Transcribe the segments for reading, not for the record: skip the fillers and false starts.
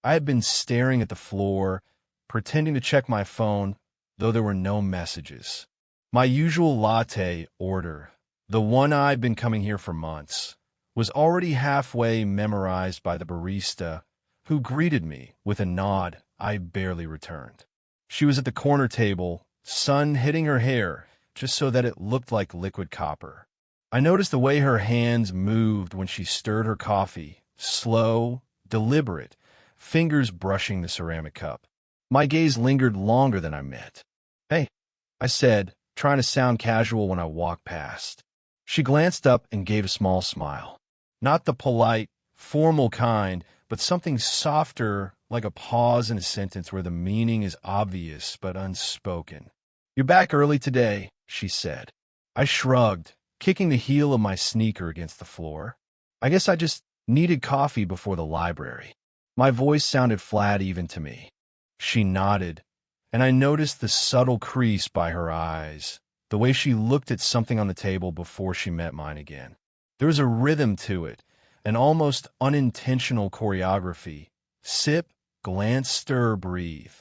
I had been staring at the floor, pretending to check my phone, though there were no messages. My usual latte order, the one I'd been coming here for months, was already halfway memorized by the barista, who greeted me with a nod I barely returned. She was at the corner table, sun hitting her hair, just so that it looked like liquid copper. I noticed the way her hands moved when she stirred her coffee, slow, deliberate, fingers brushing the ceramic cup. My gaze lingered longer than I meant. "Hey," I said, trying to sound casual when I walked past. She glanced up and gave a small smile. Not the polite, formal kind, but something softer, like a pause in a sentence where the meaning is obvious but unspoken. "You're back early today," she said. I shrugged, kicking the heel of my sneaker against the floor. "I guess I just needed coffee before the library." My voice sounded flat even to me. She nodded, and I noticed the subtle crease by her eyes, the way she looked at something on the table before she met mine again. There was a rhythm to it, an almost unintentional choreography. Sip, glance, stir, breathe.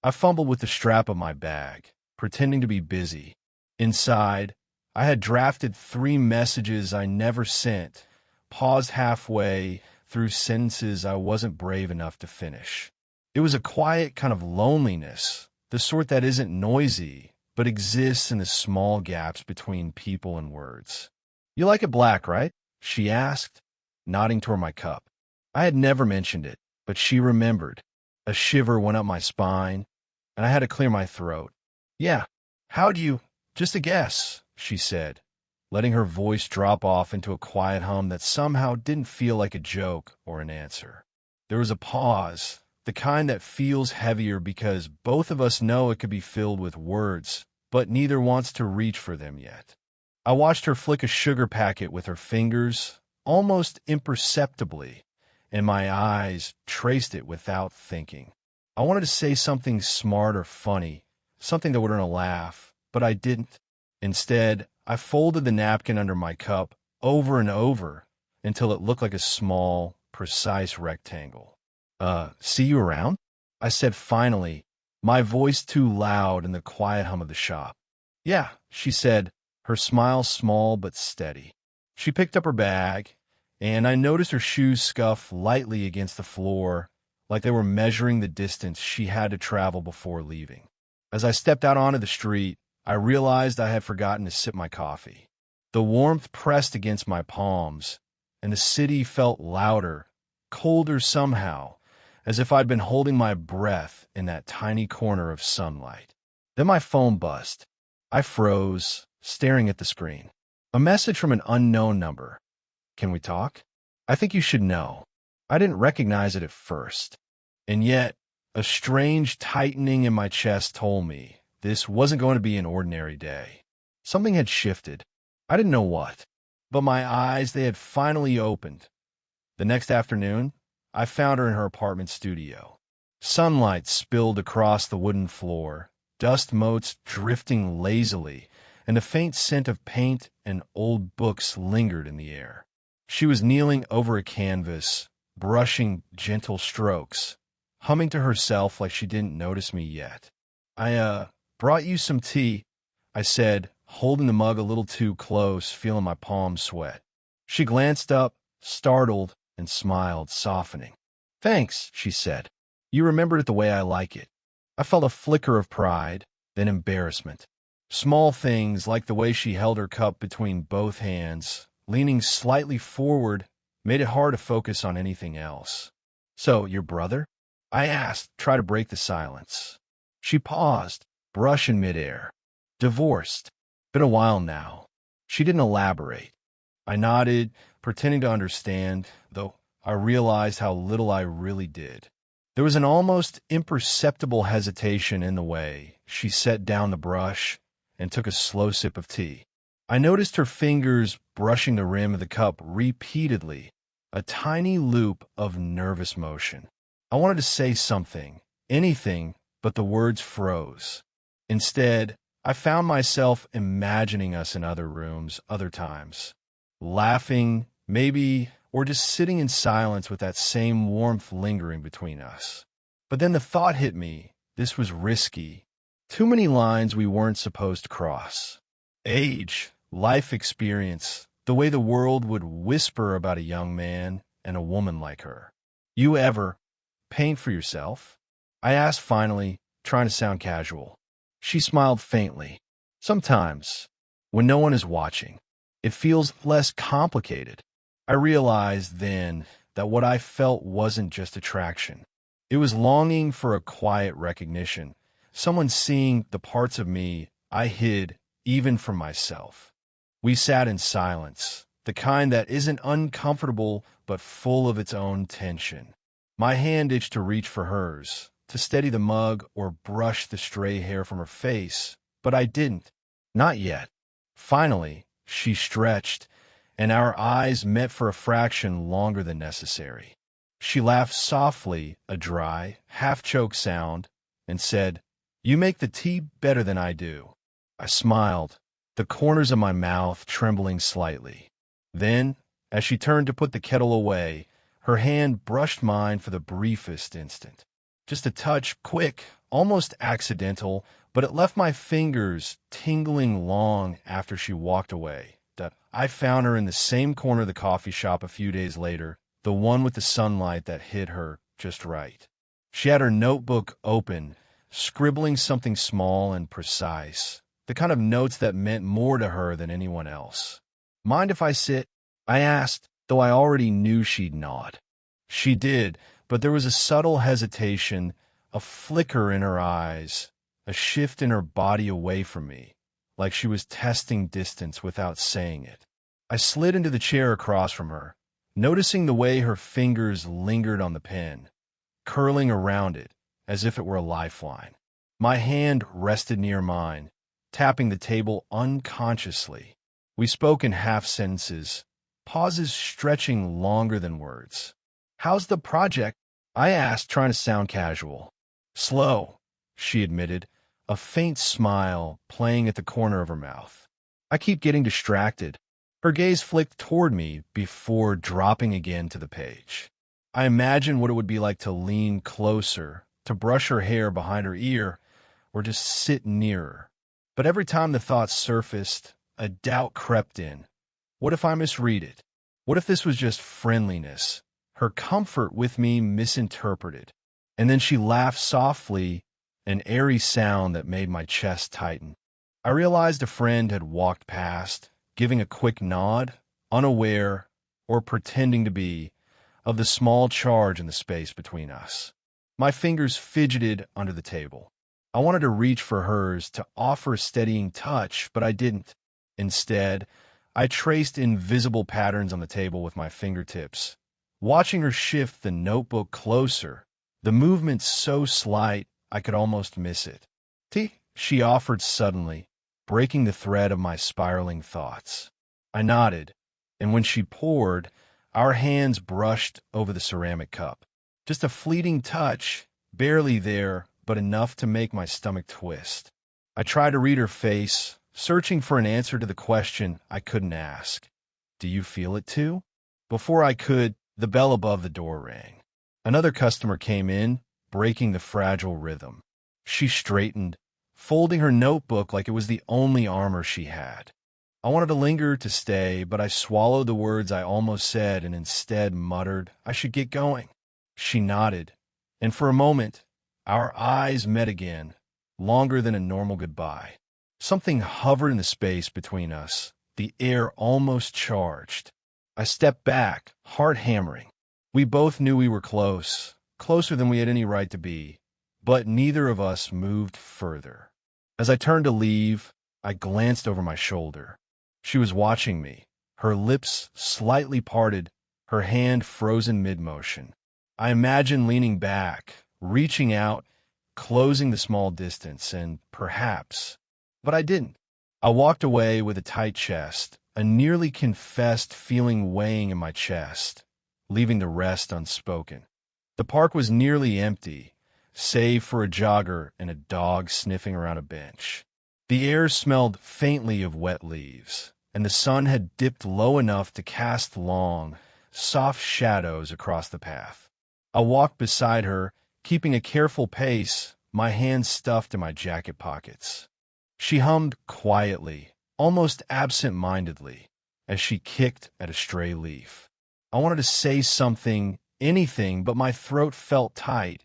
I fumbled with the strap of my bag, pretending to be busy. Inside, I had drafted 3 messages I never sent, paused halfway through sentences I wasn't brave enough to finish. It was a quiet kind of loneliness, the sort that isn't noisy, but exists in the small gaps between people and words. "You like it black, right?" she asked, nodding toward my cup. I had never mentioned it, but she remembered. A shiver went up my spine, and I had to clear my throat. "Yeah, how'd you—" "Just a guess," she said, letting her voice drop off into a quiet hum that somehow didn't feel like a joke or an answer. There was a pause, the kind that feels heavier because both of us know it could be filled with words, but neither wants to reach for them yet. I watched her flick a sugar packet with her fingers, almost imperceptibly, and my eyes traced it without thinking. I wanted to say something smart or funny, something that would earn a laugh, but I didn't. Instead, I folded the napkin under my cup over and over until it looked like a small, precise rectangle. See you around?" I said finally, my voice too loud in the quiet hum of the shop. "Yeah," she said, her smile small but steady. She picked up her bag, and I noticed her shoes scuff lightly against the floor, like they were measuring the distance she had to travel before leaving. As I stepped out onto the street, I realized I had forgotten to sip my coffee. The warmth pressed against my palms, and the city felt louder, colder somehow, as if I'd been holding my breath in that tiny corner of sunlight. Then my phone buzzed. I froze, staring at the screen. A message from an unknown number. "Can we talk? I think you should know." I didn't recognize it at first, and yet a strange tightening in my chest told me this wasn't going to be an ordinary day. Something had shifted. I didn't know what, but my eyes, they had finally opened. The next afternoon, I found her in her apartment studio. Sunlight spilled across the wooden floor, dust motes drifting lazily, and a faint scent of paint and old books lingered in the air. She was kneeling over a canvas, brushing gentle strokes, humming to herself like she didn't notice me yet. "I brought you some tea," I said, holding the mug a little too close, feeling my palms sweat. She glanced up, startled, and smiled, softening. "Thanks," she said. "You remembered it the way I like it." I felt a flicker of pride, then embarrassment. Small things like the way she held her cup between both hands, leaning slightly forward, made it hard to focus on anything else. "So, your brother?" I asked, try to break the silence. She paused, brush in midair. "Divorced. Been a while now." She didn't elaborate. I nodded, pretending to understand, though I realized how little I really did. There was an almost imperceptible hesitation in the way she set down the brush and took a slow sip of tea. I noticed her fingers brushing the rim of the cup repeatedly, a tiny loop of nervous motion. I wanted to say something, anything, but the words froze. Instead, I found myself imagining us in other rooms, other times. Laughing, maybe or just sitting in silence with that same warmth lingering between us. But then the thought hit me, this was risky. Too many lines we weren't supposed to cross. Age, life experience, the way the world would whisper about a young man and a woman like her. You ever paint for yourself? I asked finally, trying to sound casual. She smiled faintly. Sometimes, when no one is watching, it feels less complicated. I realized then that what I felt wasn't just attraction. It was longing for a quiet recognition, someone seeing the parts of me I hid even from myself. We sat in silence, the kind that isn't uncomfortable but full of its own tension. My hand itched to reach for hers, to steady the mug or brush the stray hair from her face, but I didn't. Not yet. Finally, she stretched, and our eyes met for a fraction longer than necessary. She laughed softly, a dry, half-choked sound, and said, "You make the tea better than I do." I smiled, the corners of my mouth trembling slightly. Then, as she turned to put the kettle away, her hand brushed mine for the briefest instant. Just a touch, quick, almost accidental, but it left my fingers tingling long after she walked away. I found her in the same corner of the coffee shop a few days later, the one with the sunlight that hit her just right. She had her notebook open, scribbling something small and precise, the kind of notes that meant more to her than anyone else. "Mind if I sit?" I asked, though I already knew she'd nod. She did, but there was a subtle hesitation, a flicker in her eyes, a shift in her body away from me, like she was testing distance without saying it. I slid into the chair across from her, noticing the way her fingers lingered on the pen, curling around it as if it were a lifeline. My hand rested near mine, tapping the table unconsciously. We spoke in half sentences, pauses stretching longer than words. "How's the project?" I asked, trying to sound casual. "Slow," she admitted, a faint smile playing at the corner of her mouth. "I keep getting distracted." Her gaze flicked toward me before dropping again to the page. I imagined what it would be like to lean closer, to brush her hair behind her ear, or just sit nearer. But every time the thought surfaced, a doubt crept in. What if I misread it? What if this was just friendliness, her comfort with me misinterpreted? And then she laughed softly, an airy sound that made my chest tighten. I realized a friend had walked past, giving a quick nod, unaware, or pretending to be, of the small charge in the space between us. My fingers fidgeted under the table. I wanted to reach for hers to offer a steadying touch, but I didn't. Instead, I traced invisible patterns on the table with my fingertips, watching her shift the notebook closer, the movement so slight I could almost miss it. "Tea?" she offered suddenly, breaking the thread of my spiraling thoughts. I nodded, and when she poured, our hands brushed over the ceramic cup. Just a fleeting touch, barely there, but enough to make my stomach twist. I tried to read her face, searching for an answer to the question I couldn't ask. "Do you feel it too?" Before I could, the bell above the door rang. Another customer came in, breaking the fragile rhythm. She straightened, folding her notebook like it was the only armor she had. I wanted to linger to stay, but I swallowed the words I almost said and instead muttered, "I should get going." She nodded, and for a moment, our eyes met again, longer than a normal goodbye. Something hovered in the space between us, the air almost charged. I stepped back, heart hammering. We both knew we were close, closer than we had any right to be, but neither of us moved further. As I turned to leave, I glanced over my shoulder. She was watching me, her lips slightly parted, her hand frozen mid-motion. I imagined leaning back, reaching out, closing the small distance, and perhaps... But I didn't. I walked away with a tight chest, a nearly confessed feeling weighing in my chest, leaving the rest unspoken. The park was nearly empty, save for a jogger and a dog sniffing around a bench. The air smelled faintly of wet leaves, and the sun had dipped low enough to cast long, soft shadows across the path. I walked beside her, keeping a careful pace, my hands stuffed in my jacket pockets. She hummed quietly, almost absent-mindedly, as she kicked at a stray leaf. I wanted to say something, anything, but my throat felt tight,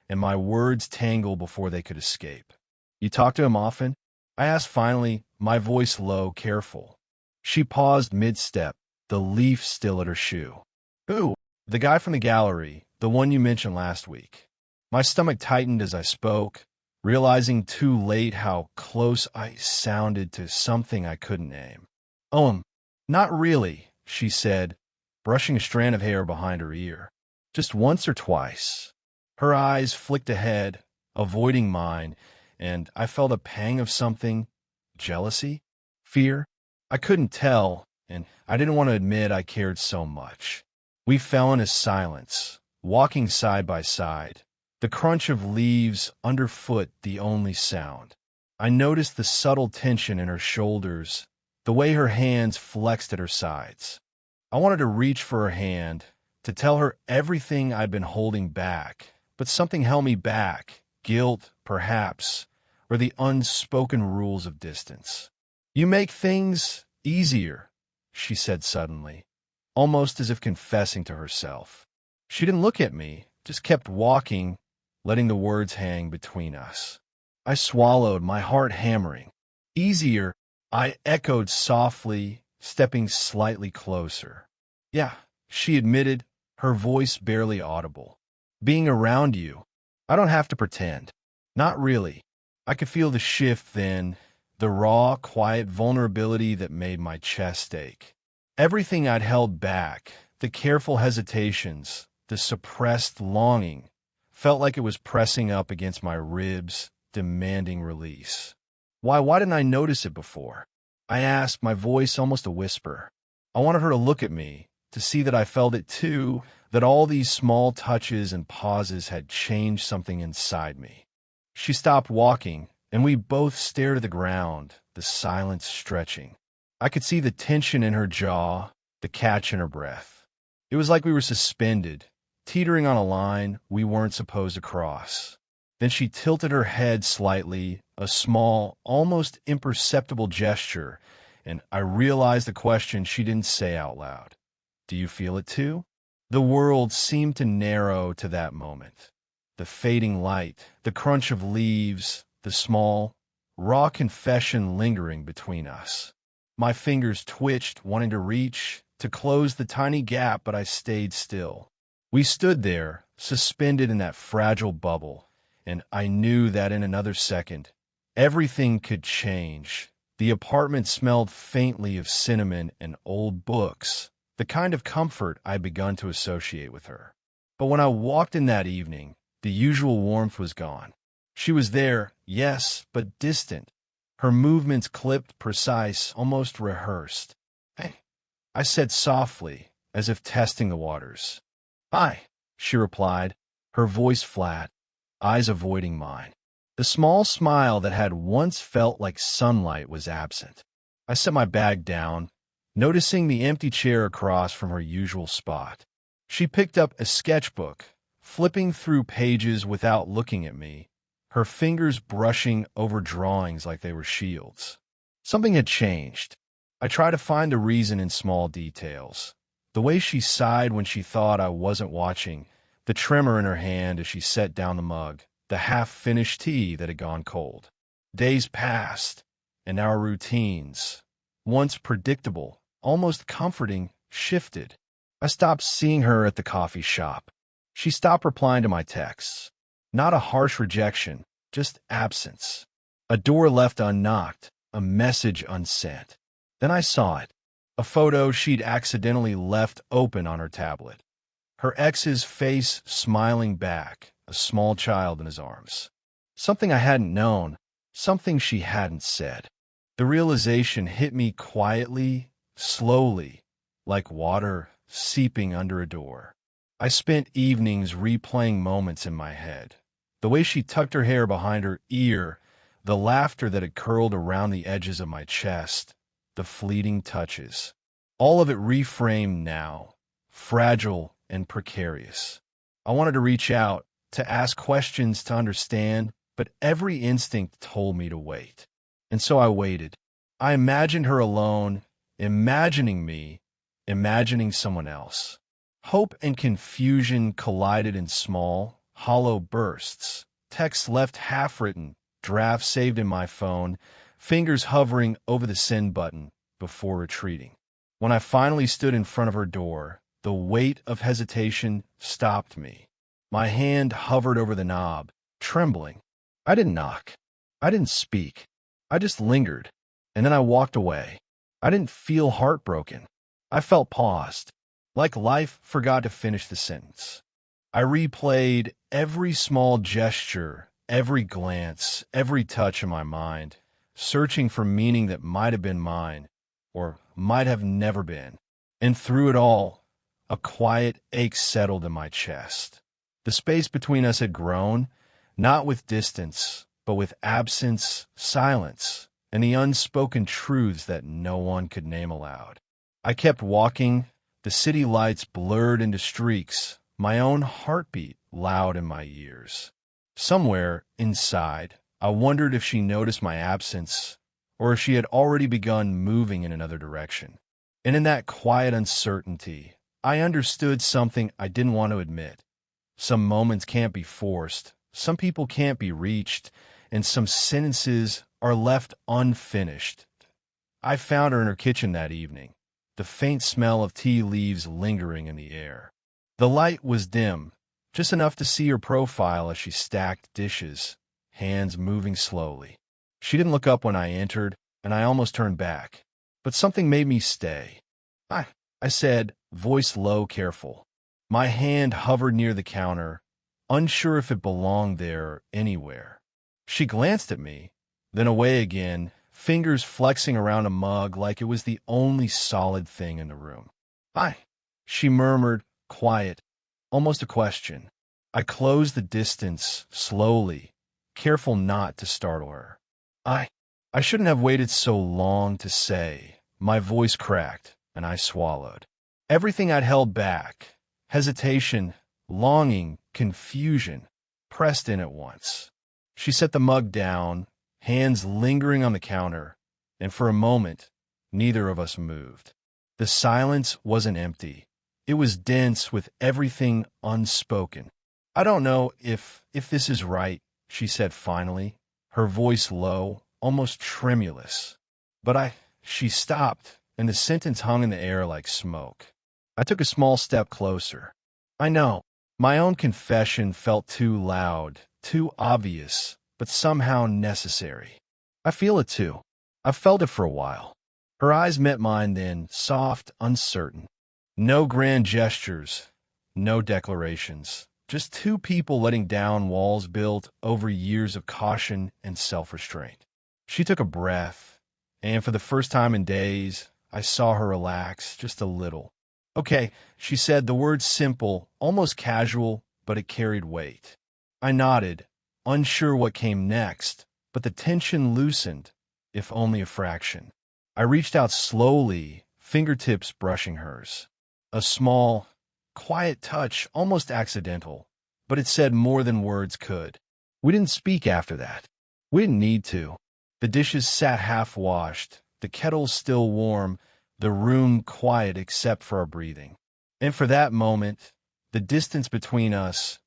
and my words tangled before they could escape. "You talk to him often?" I asked finally, my voice low, careful. She paused mid-step, the leaf still at her shoe. "Who?" "The guy from the gallery, the one you mentioned last week." My stomach tightened as I spoke, realizing too late how close I sounded to something I couldn't name. "Oh, not really," she said, brushing a strand of hair behind her ear. "Just once or twice." Her eyes flicked ahead, avoiding mine, and I felt a pang of something. Jealousy? Fear? I couldn't tell, and I didn't want to admit I cared so much. We fell into silence, walking side by side, the crunch of leaves underfoot the only sound. I noticed the subtle tension in her shoulders, the way her hands flexed at her sides. I wanted to reach for her hand, to tell her everything I'd been holding back, but something held me back, guilt, perhaps, or the unspoken rules of distance. "You make things easier," she said suddenly, almost as if confessing to herself. She didn't look at me, just kept walking, letting the words hang between us. I swallowed, my heart hammering. "Easier," I echoed softly, stepping slightly closer. "Yeah," she admitted, her voice barely audible. "Being around you, I don't have to pretend." "Not really." I could feel the shift then, the raw, quiet vulnerability that made my chest ache. Everything I'd held back, the careful hesitations, the suppressed longing, felt like it was pressing up against my ribs, demanding release. Why didn't I notice it before?" I asked, my voice almost a whisper. I wanted her to look at me, to see that I felt it too, that all these small touches and pauses had changed something inside me. She stopped walking, and we both stared at the ground, the silence stretching. I could see the tension in her jaw, the catch in her breath. It was like we were suspended, teetering on a line we weren't supposed to cross. Then she tilted her head slightly, a small, almost imperceptible gesture, and I realized the question she didn't say out loud. "Do you feel it too?" The world seemed to narrow to that moment. The fading light, the crunch of leaves, the small, raw confession lingering between us. My fingers twitched, wanting to reach, to close the tiny gap, but I stayed still. We stood there, suspended in that fragile bubble, and I knew that in another second, everything could change. The apartment smelled faintly of cinnamon and old books, the kind of comfort I'd begun to associate with her. But when I walked in that evening, the usual warmth was gone. She was there, yes, but distant. Her movements clipped, precise, almost rehearsed. "Hey," I said softly, as if testing the waters. "Hi," she replied, her voice flat, eyes avoiding mine. The small smile that had once felt like sunlight was absent. I set my bag down, noticing the empty chair across from her usual spot. She picked up a sketchbook, flipping through pages without looking at me, her fingers brushing over drawings like they were shields. Something had changed. I tried to find the reason in small details. The way she sighed when she thought I wasn't watching, the tremor in her hand as she set down the mug, the half-finished tea that had gone cold. Days passed, and our routines, once predictable, almost comforting, shifted. I stopped seeing her at the coffee shop. She stopped replying to my texts. Not a harsh rejection, just absence. A door left unknocked, a message unsent. Then I saw it, a photo she'd accidentally left open on her tablet. Her ex's face smiling back, a small child in his arms. Something I hadn't known, something she hadn't said. The realization hit me quietly, slowly, like water seeping under a door. I spent evenings replaying moments in my head. The way she tucked her hair behind her ear, the laughter that had curled around the edges of my chest, the fleeting touches. All of it reframed now, fragile and precarious. I wanted to reach out, to ask questions, to understand, but every instinct told me to wait. And so I waited. I imagined her alone, imagining me, imagining someone else. Hope and confusion collided in small, hollow bursts. Text left half-written, draft saved in my phone, fingers hovering over the send button before retreating. When I finally stood in front of her door, the weight of hesitation stopped me. My hand hovered over the knob, trembling. I didn't knock. I didn't speak. I just lingered, and then I walked away. I didn't feel heartbroken. I felt paused, like life forgot to finish the sentence. I replayed every small gesture, every glance, every touch in my mind, searching for meaning that might have been mine, or might have never been. And through it all, a quiet ache settled in my chest. The space between us had grown, not with distance, but with absence, silence, and the unspoken truths that no one could name aloud. I kept walking, the city lights blurred into streaks, my own heartbeat loud in my ears. Somewhere inside, I wondered if she noticed my absence, or if she had already begun moving in another direction. And in that quiet uncertainty, I understood something I didn't want to admit. Some moments can't be forced, some people can't be reached, and some sentences are left unfinished. I found her in her kitchen that evening, the faint smell of tea leaves lingering in the air. The light was dim, just enough to see her profile as she stacked dishes, hands moving slowly. She didn't look up when I entered, and I almost turned back. But something made me stay. I said, voice low, careful. My hand hovered near the counter, unsure if it belonged there anywhere. She glanced at me, then away again, fingers flexing around a mug like it was the only solid thing in the room. Hi, she murmured, quiet, almost a question. I closed the distance, slowly, careful not to startle her. I shouldn't have waited so long to say. My voice cracked, and I swallowed. Everything I'd held back, hesitation, longing, confusion, pressed in at once. She set the mug down, hands lingering on the counter, and for a moment, neither of us moved. The silence wasn't empty. It was dense with everything unspoken. I don't know if this is right, she said finally, her voice low, almost tremulous. She stopped, and the sentence hung in the air like smoke. I took a small step closer. I know, my own confession felt too loud, too obvious, but somehow necessary. I feel it too. I've felt it for a while. Her eyes met mine then, soft, uncertain. No grand gestures, no declarations. Just two people letting down walls built over years of caution and self-restraint. She took a breath, and for the first time in days, I saw her relax just a little. Okay, she said, the word simple, almost casual, but it carried weight. I nodded, unsure what came next, but the tension loosened, if only a fraction. I reached out slowly, fingertips brushing hers. A small, quiet touch, almost accidental, but it said more than words could. We didn't speak after that. We didn't need to. The dishes sat half-washed, the kettle still warm, the room quiet except for our breathing. And for that moment, the distance between us,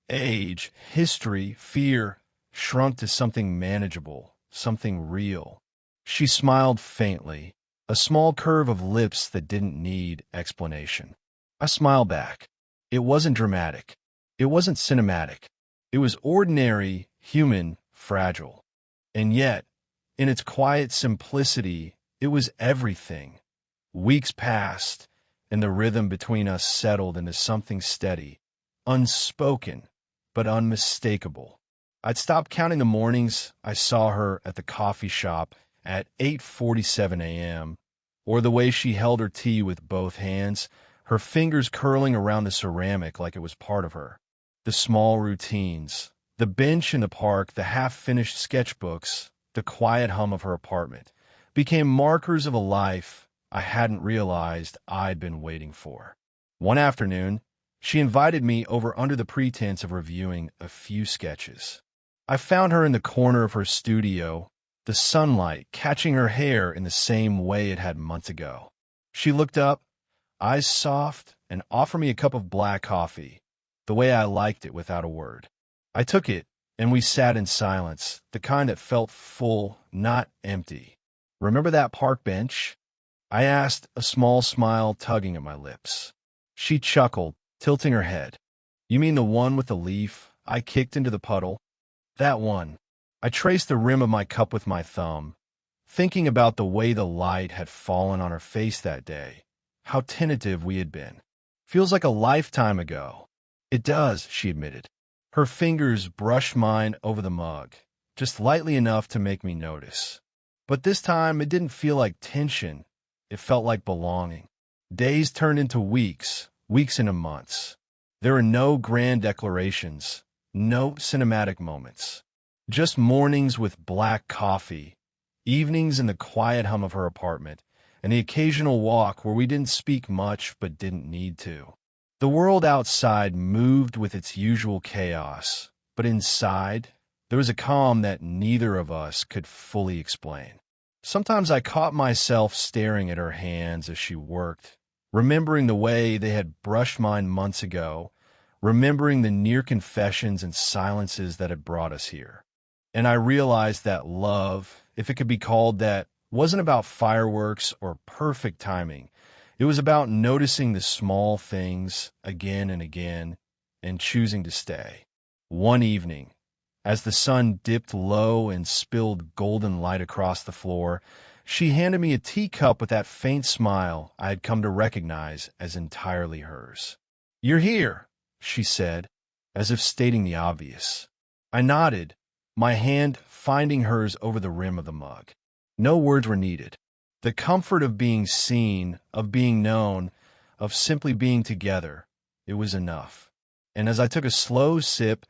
age, history, fear, shrunk to something manageable, something real. She smiled faintly, a small curve of lips that didn't need explanation. I smiled back. It wasn't dramatic. It wasn't cinematic. It was ordinary, human, fragile. And yet, in its quiet simplicity, it was everything. Weeks passed, and the rhythm between us settled into something steady, unspoken, but unmistakable. I'd stopped counting the mornings I saw her at the coffee shop at 8:47 a.m., or the way she held her tea with both hands, her fingers curling around the ceramic like it was part of her. The small routines, the bench in the park, the half-finished sketchbooks, the quiet hum of her apartment, became markers of a life I hadn't realized I'd been waiting for. One afternoon, she invited me over under the pretense of reviewing a few sketches. I found her in the corner of her studio, the sunlight catching her hair in the same way it had months ago. She looked up, eyes soft, and offered me a cup of black coffee, the way I liked it without a word. I took it, and we sat in silence, the kind that felt full, not empty. "Remember that park bench?" I asked, a small smile tugging at my lips. She chuckled, tilting her head. "You mean the one with the leaf I kicked into the puddle?" "That one." I traced the rim of my cup with my thumb, thinking about the way the light had fallen on her face that day, how tentative we had been. "Feels like a lifetime ago." "It does," she admitted. Her fingers brushed mine over the mug, just lightly enough to make me notice. But this time it didn't feel like tension, it felt like belonging. Days turned into weeks, weeks into months. There were no grand declarations, no cinematic moments. Just mornings with black coffee, evenings in the quiet hum of her apartment, and the occasional walk where we didn't speak much but didn't need to. The world outside moved with its usual chaos, but inside, there was a calm that neither of us could fully explain. Sometimes I caught myself staring at her hands as she worked, remembering the way they had brushed mine months ago, remembering the near confessions and silences that had brought us here. And I realized that love, if it could be called that, wasn't about fireworks or perfect timing. It was about noticing the small things again and again and choosing to stay. One evening, as the sun dipped low and spilled golden light across the floor, she handed me a teacup with that faint smile I had come to recognize as entirely hers. "You're here," she said, as if stating the obvious. I nodded, my hand finding hers over the rim of the mug. No words were needed. The comfort of being seen, of being known, of simply being together, it was enough. And as I took a slow sip,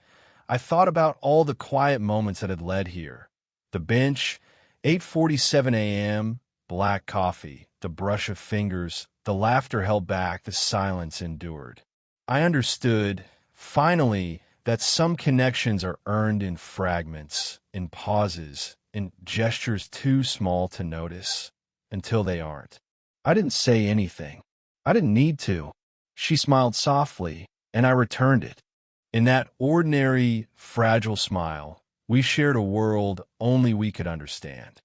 I thought about all the quiet moments that had led here. The bench, 8:47 a.m., black coffee, the brush of fingers, the laughter held back, the silence endured. I understood, finally, that some connections are earned in fragments, in pauses, in gestures too small to notice, until they aren't. I didn't say anything. I didn't need to. She smiled softly, and I returned it. In that ordinary, fragile smile, we shared a world only we could understand.